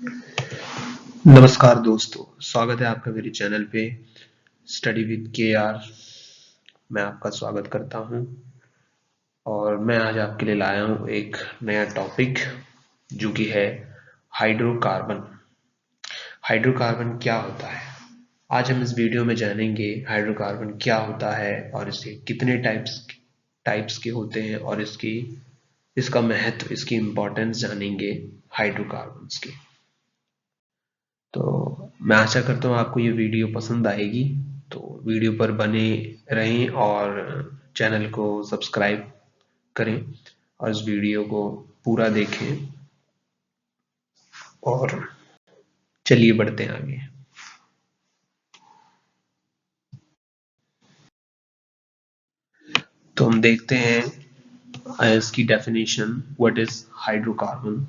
नमस्कार दोस्तों, स्वागत है आपका मेरे चैनल पे स्टडी विद के आर। मैं आपका स्वागत करता हूं और मैं आज आपके लिए लाया हूं एक नया टॉपिक जो कि है हाइड्रोकार्बन। हाइड्रोकार्बन क्या होता है, आज हम इस वीडियो में जानेंगे हाइड्रोकार्बन क्या होता है और इसके कितने टाइप्स के होते हैं और इसका महत्व, इसकी इम्पोर्टेंस जानेंगे हाइड्रोकार्बन्स की। तो मैं आशा करता हूँ आपको ये वीडियो पसंद आएगी, तो वीडियो पर बने रहें और चैनल को सब्सक्राइब करें और इस वीडियो को पूरा देखें। और चलिए बढ़ते हैं आगे। तो हम देखते हैं इसकी डेफिनेशन, व्हाट इज हाइड्रोकार्बन।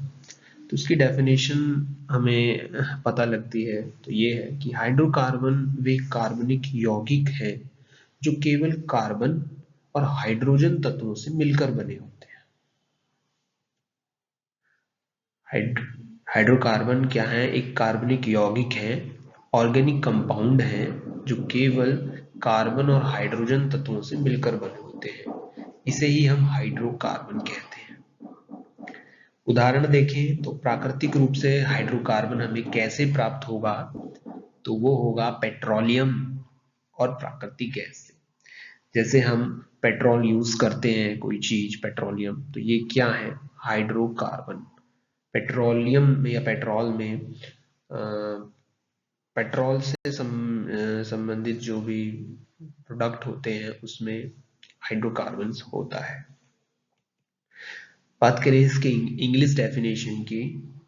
तो इसकी डेफिनेशन हमें पता लगती है तो ये है कि हाइड्रोकार्बन वे कार्बनिक यौगिक हैं जो केवल कार्बन और हाइड्रोजन तत्वों से मिलकर बने होते हैं। हाइड्रोकार्बन क्या है? एक कार्बनिक यौगिक है, ऑर्गेनिक कंपाउंड है जो केवल कार्बन और हाइड्रोजन तत्वों से मिलकर बने होते हैं। इसे ही हम हाइड्रोकार्बन कहते हैं। उदाहरण देखें तो प्राकृतिक रूप से हाइड्रोकार्बन हमें कैसे प्राप्त होगा, तो वो होगा पेट्रोलियम और प्राकृतिक गैस से। जैसे हम पेट्रोल यूज करते हैं, कोई चीज पेट्रोलियम, तो ये क्या है? हाइड्रोकार्बन। पेट्रोलियम में या पेट्रोल में पेट्रोल से संबंधित जो भी प्रोडक्ट होते हैं उसमें हाइड्रोकार्बन्स होता है। बात करें इसकी इंग्लिश डेफिनेशन की,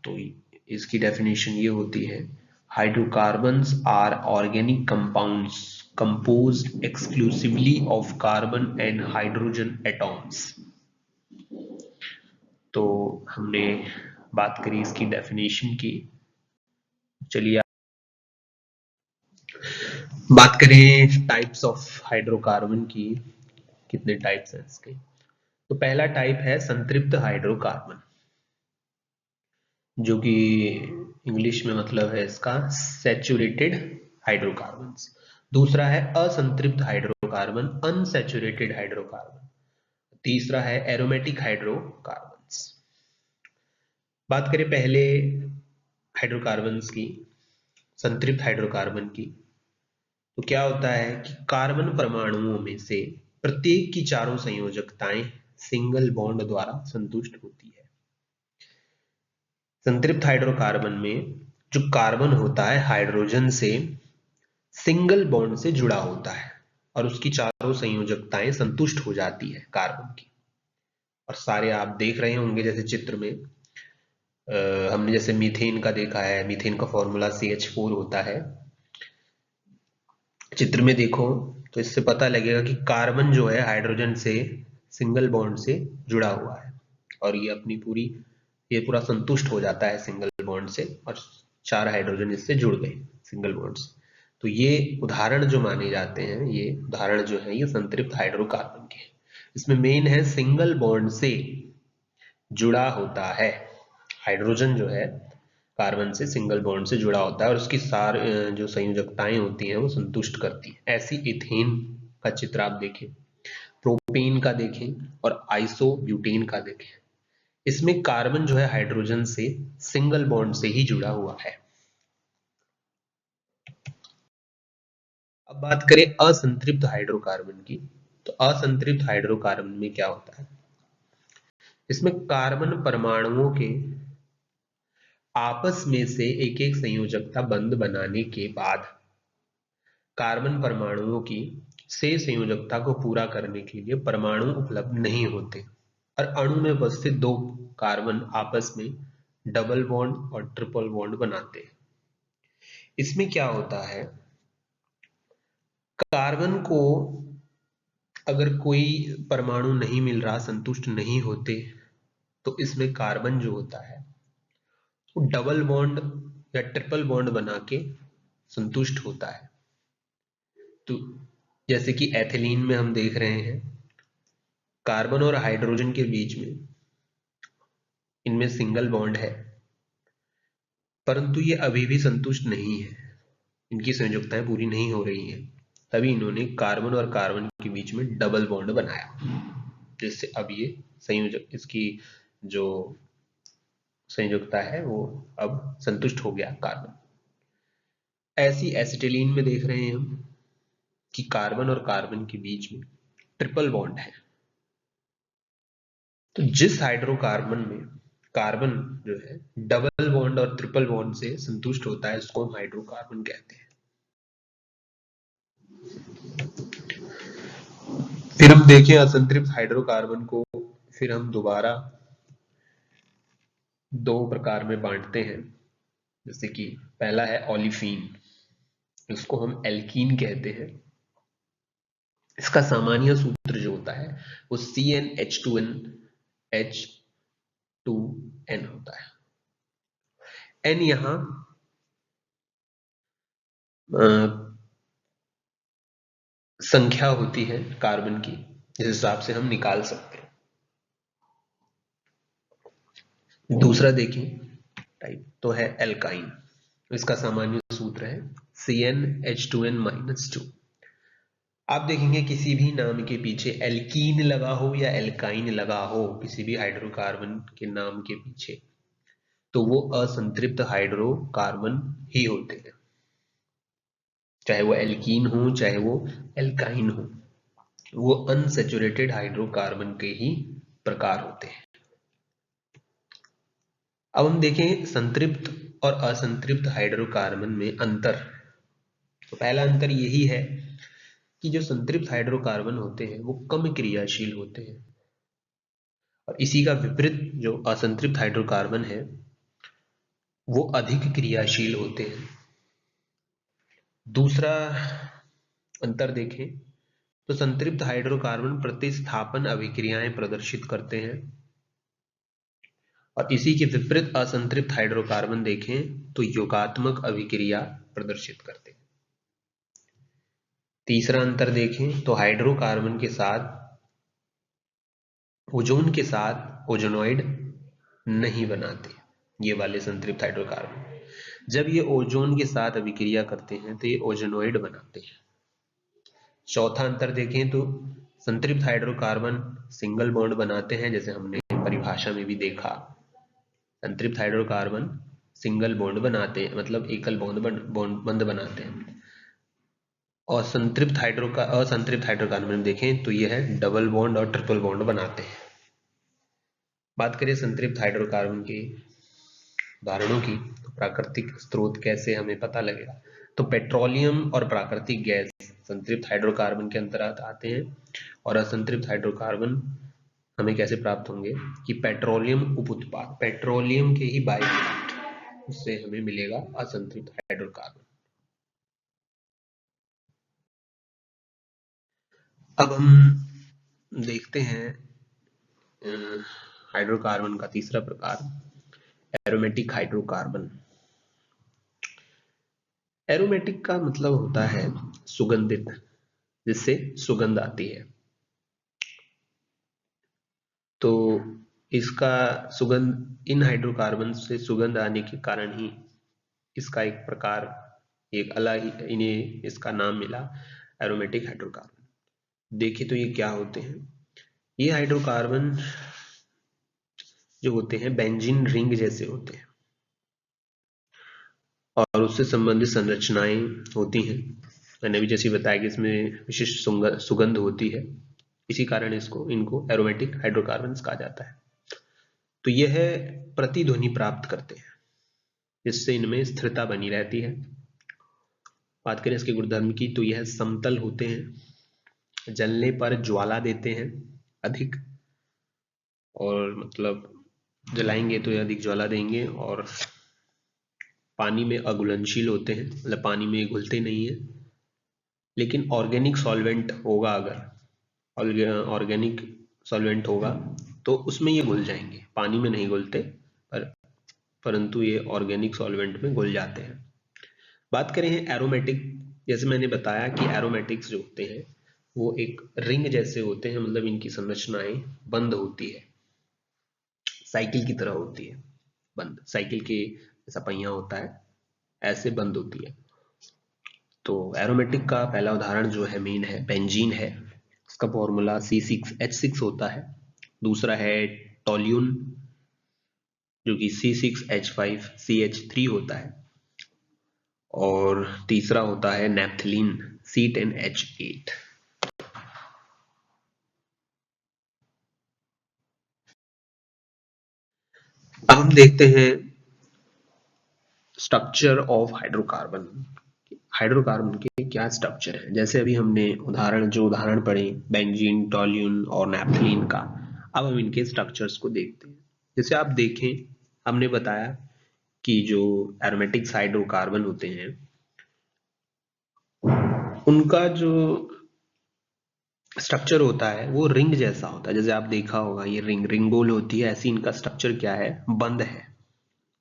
तो इसकी डेफिनेशन ये होती है, hydrocarbons are organic compounds composed exclusively of carbon and hydrogen atoms। तो हमने बात करी इसकी डेफिनेशन की। चलिए बात करें टाइप्स ऑफ हाइड्रोकार्बन की, कितने टाइप्स हैं इसके। तो पहला टाइप है संतृप्त हाइड्रोकार्बन, जो कि इंग्लिश में मतलब है इसका सैचुरेटेड हाइड्रोकार्बन्स। दूसरा है असंतृप्त हाइड्रोकार्बन, अनसैचुरेटेड हाइड्रोकार्बन। तीसरा है एरोमेटिक हाइड्रोकार्बन्स। बात करें पहले हाइड्रोकार्बन्स की, संतृप्त हाइड्रोकार्बन की, तो क्या होता है कि कार्बन परमाणुओं में से प्रत्येक की चारों संयोजकताएं सिंगल बॉन्ड द्वारा संतुष्ट होती है। संतृप्त हाइड्रोकार्बन में जो कार्बन होता है हाइड्रोजन से सिंगल बॉन्ड से जुड़ा होता है और उसकी चारों संयोजकताएं संतुष्ट हो जाती है कार्बन की। और सारे आप देख रहे होंगे जैसे चित्र में हमने जैसे मीथेन का देखा है, मीथेन का फॉर्मूला CH4 होता है। चित्र में देखो तो इससे पता लगेगा कि कार्बन जो है हाइड्रोजन से सिंगल बॉन्ड से जुड़ा हुआ है और ये पूरा संतुष्ट हो जाता है सिंगल बॉन्ड से और 4 हाइड्रोजन इससे जुड़ गए सिंगल बॉन्ड से। तो ये उदाहरण जो माने जाते हैं, ये उदाहरण जो है ये संतृप्त हाइड्रोकार्बन के। इसमें मेन है सिंगल बॉन्ड से जुड़ा होता है। हाइड्रोजन जो है कार्बन से सिंगल बॉन्ड से जुड़ा होता है और उसकी जो संयोजकताएं होती हैं वो संतुष्ट करती हैं। ऐसी इथेन का चित्र आप देखें, प्रोपेन का देखें और आइसोब्यूटेन का देखें। इसमें कार्बन जो है हाइड्रोजन से सिंगल बॉन्ड से ही जुड़ा हुआ है। अब बात करें असंतृप्त हाइड्रोकार्बन की, तो असंतृप्त हाइड्रोकार्बन में क्या होता है? इसमें कार्बन परमाणुओं के आपस में से एक एक संयोजकता बंध बनाने के बाद कार्बन परमाणुओं की से संयोजकता को पूरा करने के लिए परमाणु उपलब्ध नहीं होते और अणु में उपस्थित 2 कार्बन आपस में डबल बॉन्ड और ट्रिपल बॉन्ड बनाते हैं। इसमें क्या होता है, कार्बन को अगर कोई परमाणु नहीं मिल रहा, संतुष्ट नहीं होते, तो इसमें कार्बन जो होता है वो डबल बॉन्ड या ट्रिपल बॉन्ड बना के संतुष्ट होता है। तो जैसे कि एथिलीन में हम देख रहे हैं, कार्बन और हाइड्रोजन के बीच में इनमें सिंगल बॉन्ड है परंतु ये अभी भी संतुष्ट नहीं है, इनकी संयोजकताएं पूरी नहीं हो रही हैं। तभी इन्होंने कार्बन और कार्बन के बीच में डबल बॉन्ड बनाया, जिससे अब ये संयोजक, इसकी जो संयोजकता है वो अब संतुष्ट हो गया कार्बन। ऐसी एसिटिलीन में देख रहे हैं हम कि कार्बन और कार्बन के बीच में ट्रिपल बॉन्ड है। तो जिस हाइड्रोकार्बन में कार्बन जो है डबल बॉन्ड और ट्रिपल बॉन्ड से संतुष्ट होता है, इसको हम हाइड्रोकार्बन कहते हैं। फिर हम देखें असंतृप्त हाइड्रोकार्बन को, फिर हम दोबारा दो प्रकार में बांटते हैं। जैसे कि पहला है ओलिफीन, इसको हम एल्कीन कहते हैं। इसका सामान्य सूत्र जो होता है वो CnH2nH2n होता है। n यहां संख्या होती है कार्बन की, जिस हिसाब से हम निकाल सकते हैं। दूसरा देखें टाइप तो है एल्काइन, इसका सामान्य सूत्र है CnH2n-2। आप देखेंगे किसी भी नाम के पीछे एल्कीन लगा हो या एल्काइन लगा हो, किसी भी हाइड्रोकार्बन के नाम के पीछे, तो वो असंतृप्त हाइड्रोकार्बन ही होते हैं, चाहे वो एल्कीन हो चाहे वो एल्काइन हो, वो अनसैचुरेटेड हाइड्रोकार्बन के ही प्रकार होते हैं। अब हम देखें संतृप्त और असंतृप्त हाइड्रोकार्बन में अंतर। तो पहला अंतर यही है कि जो संतृप्त हाइड्रोकार्बन होते हैं वो कम क्रियाशील होते हैं, और इसी का विपरीत जो असंतृप्त हाइड्रोकार्बन है वो अधिक क्रियाशील होते हैं। दूसरा अंतर देखें तो संतृप्त हाइड्रोकार्बन प्रतिस्थापन अभिक्रियाएं प्रदर्शित करते हैं, और इसी के विपरीत असंतृप्त हाइड्रोकार्बन देखें तो योगात्मक अभिक्रिया प्रदर्शित करते हैं। तीसरा अंतर देखें तो हाइड्रोकार्बन के साथ ओजोन के साथ ओजोनॉइड नहीं बनाते ये वाले संतृप्त हाइड्रोकार्बन। जब ये ओजोन के साथ अभिक्रिया करते हैं तो ये ओजोनॉइड बनाते हैं। चौथा अंतर देखें तो संतृप्त हाइड्रोकार्बन सिंगल बॉन्ड बनाते हैं, जैसे हमने परिभाषा में भी देखा, संतृप्त हाइड्रोकार्बन सिंगल बॉन्ड बनाते हैं, मतलब एकल बॉन्ड बनाते हैं। और असंतृप्त हाइड्रोकार्बन में देखें तो यह है डबल बॉन्ड और ट्रिपल बॉन्ड बनाते हैं। बात करें संतृप्त हाइड्रोकार्बन के उदाहरणों की, तो प्राकृतिक स्रोत कैसे हमें पता लगेगा। तो पेट्रोलियम और प्राकृतिक गैस संतृप्त हाइड्रोकार्बन के अंतर्गत आते हैं, और असंतृप्त हाइड्रोकार्बन हमें कैसे प्राप्त होंगे कि पेट्रोलियम उपउत्पाद, पेट्रोलियम के ही बाई प्रोडक्ट, उससे हमें मिलेगा असंतृप्त हाइड्रोकार्बन। अब हम देखते हैं हाइड्रोकार्बन का तीसरा प्रकार, एरोमेटिक हाइड्रोकार्बन। एरोमेटिक का मतलब होता है सुगंधित, जिससे सुगंध आती है। तो इसका सुगंध, इन हाइड्रोकार्बन से सुगंध आने के कारण ही इसका एक प्रकार, एक अलग ही इन्हें इसका नाम मिला एरोमेटिक हाइड्रोकार्बन। देखिए तो ये क्या होते हैं, ये हाइड्रोकार्बन जो होते हैं बेंजीन रिंग जैसे होते हैं, और उससे संबंधित संरचनाएं होती हैं। मैंने भी जैसे बताया कि इसमें विशिष्ट सुगंध होती है, इसी कारण इनको एरोमेटिक हाइड्रोकार्बन्स कहा जाता है। तो यह प्रतिध्वनि प्राप्त करते हैं, जिससे इनमें स्थिरता बनी रहती है। बात करें इसके गुणधर्म की, तो यह समतल होते हैं, जलने पर ज्वाला देते हैं अधिक, और मतलब जलाएंगे तो ये अधिक ज्वाला देंगे, और पानी में अघुलनशील होते हैं, मतलब पानी में घुलते नहीं है। लेकिन ऑर्गेनिक सॉल्वेंट होगा, अगर ऑर्गेनिक सॉल्वेंट होगा तो उसमें ये घुल जाएंगे, पानी में नहीं घुलते, परंतु ये ऑर्गेनिक सॉल्वेंट में घुल जाते हैं। बात करें एरोमेटिक, जैसे मैंने बताया कि एरोमेटिक्स जो होते हैं वो एक रिंग जैसे होते हैं, मतलब इनकी संरचनाएं बंद होती है, साइकिल की तरह होती है, बंद, साइकिल के ऐसा पहिया होता है, ऐसे बंद होती है। तो एरोमेटिक का पहला उदाहरण जो है मेन है बेंजीन है, इसका फॉर्मूला C6H6 होता है। दूसरा है टोल्यून जो कि C6H5CH3 होता है, और तीसरा होता है नेप्थलीन C10H8। अब हम देखते हैं स्ट्रक्चर ऑफ हाइड्रोकार्बन। हाइड्रोकार्बन के क्या स्ट्रक्चर है, जैसे अभी हमने उदाहरण पढ़े बेंजीन, टोल्यून और नैप्थलीन का। अब हम इनके स्ट्रक्चर्स को देखते हैं। जैसे आप देखें, हमने बताया कि जो एरोमेटिक हाइड्रोकार्बन होते हैं उनका जो स्ट्रक्चर होता है वो रिंग जैसा होता है। जैसे आप देखा होगा ये रिंग गोल होती है, ऐसी इनका स्ट्रक्चर क्या है, बंद है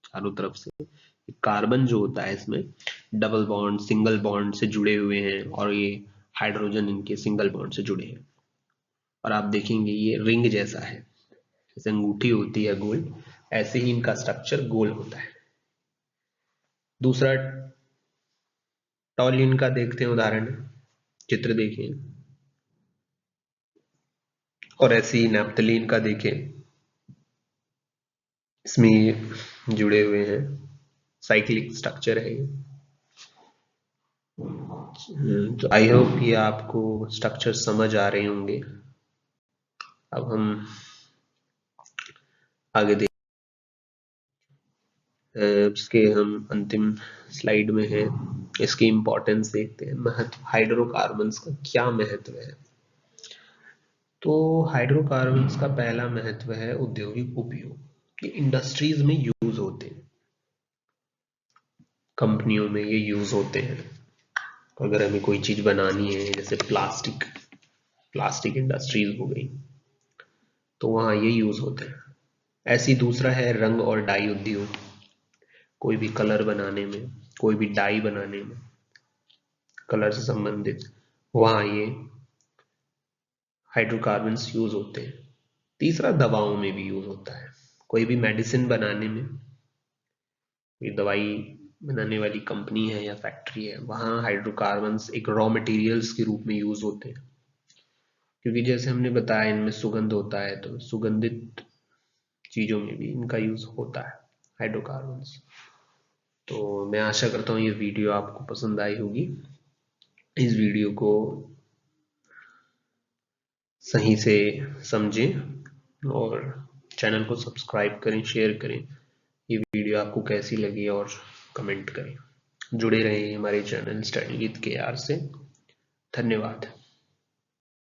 चारों तरफ से। कार्बन जो होता है इसमें डबल बॉन्ड सिंगल बॉन्ड से जुड़े हुए हैं, और ये हाइड्रोजन इनके सिंगल बॉन्ड से जुड़े हैं। और आप देखेंगे ये रिंग जैसा है, जैसे अंगूठी होती है गोल, ऐसे ही इनका स्ट्रक्चर गोल होता है। दूसरा टॉल्यून का देखते हैं उदाहरण, चित्र देखिए, और ऐसे ही नैप्थलीन का देखें, इसमें जुड़े हुए हैं, साइक्लिक स्ट्रक्चर है ये। तो आई होप ये आपको स्ट्रक्चर समझ आ रहे होंगे। अब हम आगे देख इसके हम अंतिम स्लाइड में हैं, इसकी इंपॉर्टेंस देखते हैं। महत्व, हाइड्रोकार्बन्स का क्या महत्व है। तो हाइड्रोकार्बन्स का पहला महत्व है औद्योगिक उपयोग। ये इंडस्ट्रीज में यूज होते हैं, कंपनियों में ये यूज होते हैं। अगर हमें कोई चीज बनानी है, जैसे प्लास्टिक इंडस्ट्रीज हो गई, तो वहां ये यूज होते हैं। ऐसी दूसरा है रंग और डाई उद्योग। कोई भी कलर बनाने में, कोई भी डाई बनाने में, कलर से संबंधित, वहां ये हाइड्रोकार्बन्स यूज होते हैं। तीसरा दवाओं में भी यूज होता है। कोई भी मेडिसिन बनाने में, कोई दवाई बनाने वाली कंपनी है या फैक्ट्री है, वहां हाइड्रोकार्बन्स एक रॉ मटेरियल्स के रूप में यूज होते हैं। क्योंकि जैसे हमने बताया इनमें सुगंध होता है, तो सुगंधित चीजों में भी इनका यूज होता है हाइड्रोकार्बन्स। तो मैं आशा करता हूँ ये वीडियो आपको पसंद आई होगी। इस वीडियो को सही से समझें और चैनल को सब्सक्राइब करें, शेयर करें। ये वीडियो आपको कैसी लगी और कमेंट करें। जुड़े रहें हमारे चैनल स्टडी विद KR से। धन्यवाद।